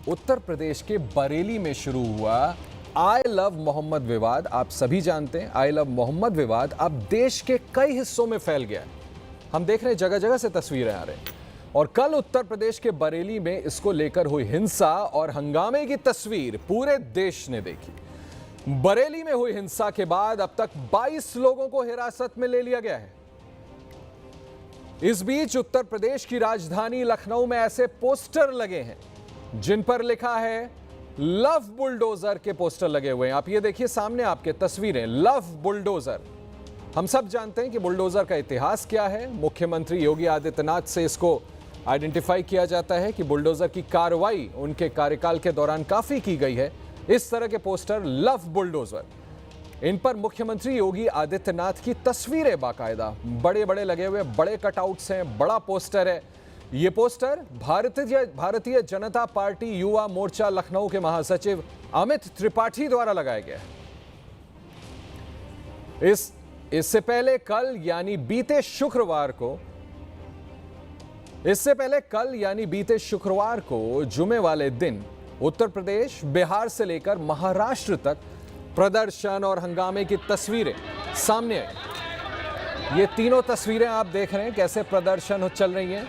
उत्तर प्रदेश के बरेली में शुरू हुआ आई लव मोहम्मद विवाद। आप सभी जानते हैं आई लव मोहम्मद विवाद अब देश के कई हिस्सों में फैल गया है। हम देख रहे हैं जगह जगह से तस्वीरें आ रही हैं और कल उत्तर प्रदेश के बरेली में इसको लेकर हुई हिंसा और हंगामे की तस्वीर पूरे देश ने देखी। बरेली में हुई हिंसा के बाद अब तक 22 लोगों को हिरासत में ले लिया गया है। इस बीच उत्तर प्रदेश की राजधानी लखनऊ में ऐसे पोस्टर लगे हैं जिन पर लिखा है लव बुलडोजर के पोस्टर लगे हुए हैं। आप ये देखिए सामने आपके तस्वीरें, लव बुलडोजर। हम सब जानते हैं कि बुलडोजर का इतिहास क्या है। मुख्यमंत्री योगी आदित्यनाथ से इसको आइडेंटिफाई किया जाता है कि बुलडोजर की कार्रवाई उनके कार्यकाल के दौरान काफी की गई है। इस तरह के पोस्टर लव बुलडोजर, इन पर मुख्यमंत्री योगी आदित्यनाथ की तस्वीरें बाकायदा बड़े बड़े लगे हुए, बड़े कटआउट्स हैं, बड़ा पोस्टर है। ये पोस्टर भारतीय जनता पार्टी युवा मोर्चा लखनऊ के महासचिव अमित त्रिपाठी द्वारा लगाया गया है। इससे पहले कल यानी बीते शुक्रवार को जुमे वाले दिन उत्तर प्रदेश, बिहार से लेकर महाराष्ट्र तक प्रदर्शन और हंगामे की तस्वीरें सामने आई। ये तीनों तस्वीरें आप देख रहे हैं कैसे प्रदर्शन चल रही हैं,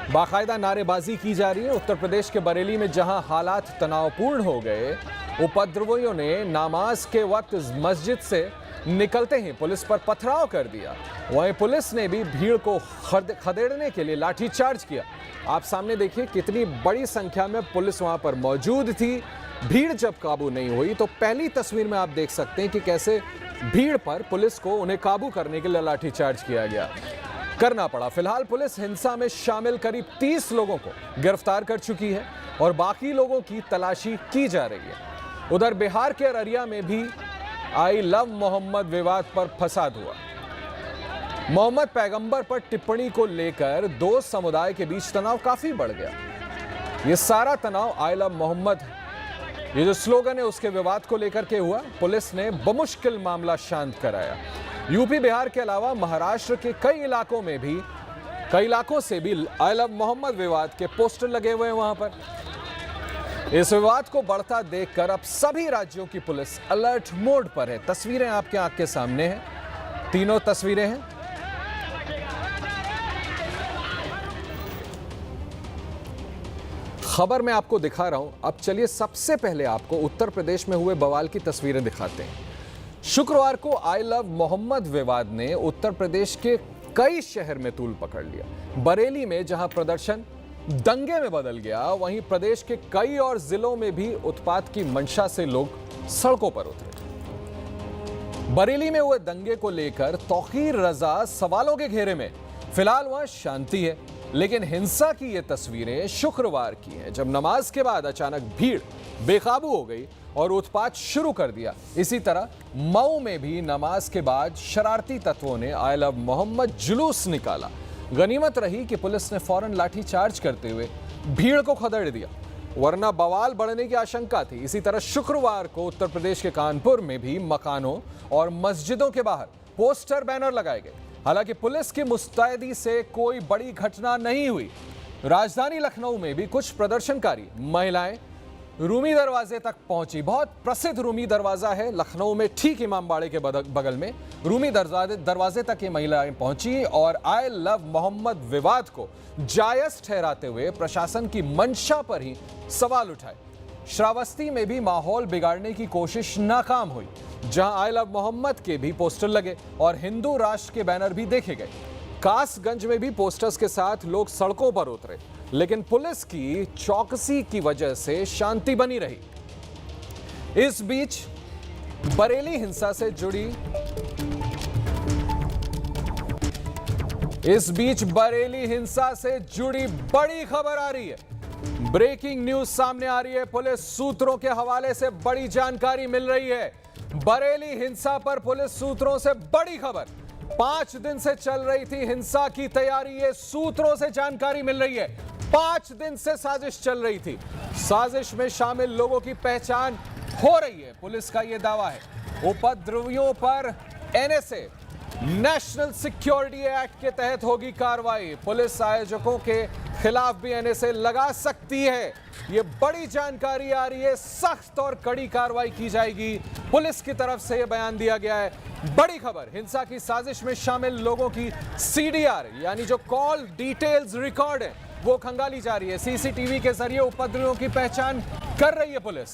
बाकायदा नारेबाजी की जा रही है। उत्तर प्रदेश के बरेली में जहां हालात तनावपूर्ण हो गए, उपद्रवियों ने नमाज के वक्त मस्जिद से निकलते ही पुलिस पर पथराव कर दिया। वहीं पुलिस ने भी भीड़ को खदेड़ने के लिए लाठीचार्ज किया। आप सामने देखिए कितनी बड़ी संख्या में पुलिस वहां पर मौजूद थी। भीड़ जब काबू नहीं हुई तो पहली तस्वीर में आप देख सकते हैं कि कैसे भीड़ पर पुलिस को उन्हें काबू करने के लिए लाठीचार्ज करना पड़ा। फिलहाल पुलिस हिंसा में शामिल करीब 30 लोगों को गिरफ्तार कर चुकी है और बाकी लोगों की तलाशी की जा रही है। उधर बिहार के अररिया में भी आई लव मोहम्मद विवाद पर फसाद हुआ। मोहम्मद पैगंबर पर टिप्पणी को लेकर दो समुदाय के बीच तनाव काफी बढ़ गया। ये सारा तनाव आई लव मोहम्मद, ये जो स्लोगन है उसके विवाद को लेकर के हुआ। पुलिस ने बमुश्किल मामला शांत कराया। यूपी, बिहार के अलावा महाराष्ट्र के कई इलाकों से भी आई लव मोहम्मद विवाद के पोस्टर लगे हुए हैं वहां पर। इस विवाद को बढ़ता देखकर अब सभी राज्यों की पुलिस अलर्ट मोड पर है। तस्वीरें आपके आंख के सामने हैं, तीनों तस्वीरें हैं। खबर मैं आपको दिखा रहा हूं। अब चलिए सबसे पहले आपको उत्तर प्रदेश में हुए बवाल की तस्वीरें दिखाते हैं। शुक्रवार को आई लव मोहम्मद विवाद ने उत्तर प्रदेश के कई शहर में तूल पकड़ लिया। बरेली में जहां प्रदर्शन दंगे में बदल गया, वहीं प्रदेश के कई और जिलों में भी उत्पात की मंशा से लोग सड़कों पर उतरे। बरेली में हुए दंगे को लेकर तौकीर रजा सवालों के घेरे में। फिलहाल वहां शांति है, लेकिन हिंसा की ये तस्वीरें शुक्रवार की हैं, जब नमाज के बाद अचानक भीड़ बेकाबू हो गई और उत्पात शुरू कर दिया। इसी तरह मऊ में भी नमाज के बाद शरारती तत्वों ने आई लव मोहम्मद जुलूस निकाला। गनीमत रही कि पुलिस ने फौरन लाठीचार्ज करते हुए भीड़ को खदेड़ दिया, वरना बवाल बढ़ने की आशंका थी। इसी तरह शुक्रवार को उत्तर प्रदेश के कानपुर में भी मकानों और मस्जिदों के बाहर पोस्टर बैनर लगाए गए। हालांकि पुलिस की मुस्तैदी से कोई बड़ी घटना नहीं हुई। राजधानी लखनऊ में भी कुछ प्रदर्शनकारी महिलाएं रूमी दरवाजे तक पहुंची। बहुत प्रसिद्ध रूमी दरवाजा है लखनऊ में, ठीक इमामबाड़े के बगल में। रूमी दरवाजे तक ये महिलाएं पहुंची और आई लव मोहम्मद विवाद को जायज ठहराते हुए प्रशासन की मंशा पर ही सवाल उठाए। श्रावस्ती में भी माहौल बिगाड़ने की कोशिश नाकाम हुई, जहां आई लव मोहम्मद के भी पोस्टर लगे और हिंदू राष्ट्र के बैनर भी देखे गए। कासगंज में भी पोस्टर्स के साथ लोग सड़कों पर उतरे, लेकिन पुलिस की चौकसी की वजह से शांति बनी रही। इस बीच बरेली हिंसा से जुड़ी बड़ी खबर आ रही है। ब्रेकिंग न्यूज सामने आ रही है। पुलिस सूत्रों के हवाले से बड़ी जानकारी मिल रही है। बरेली हिंसा पर पुलिस सूत्रों से बड़ी खबर। 5 दिन से चल रही थी हिंसा की तैयारी, ये सूत्रों से जानकारी मिल रही है। 5 दिन से साजिश चल रही थी। साजिश में शामिल लोगों की पहचान हो रही है, पुलिस का यह दावा है। उपद्रवियों पर NSA, नेशनल सिक्योरिटी एक्ट के तहत होगी कार्रवाई। पुलिस आयोजकों के खिलाफ भी एनएसए लगा सकती है। ये बड़ी जानकारी आ रही है, सख्त और कड़ी कार्रवाई की जाएगी, पुलिस की तरफ से यह बयान दिया गया है। बड़ी खबर, हिंसा की साजिश में शामिल लोगों की सीडीआर यानी जो कॉल डिटेल्स रिकॉर्ड है वो खंगाली जा रही है। सीसीटीवी के जरिए उपद्रवियों की पहचान कर रही है पुलिस।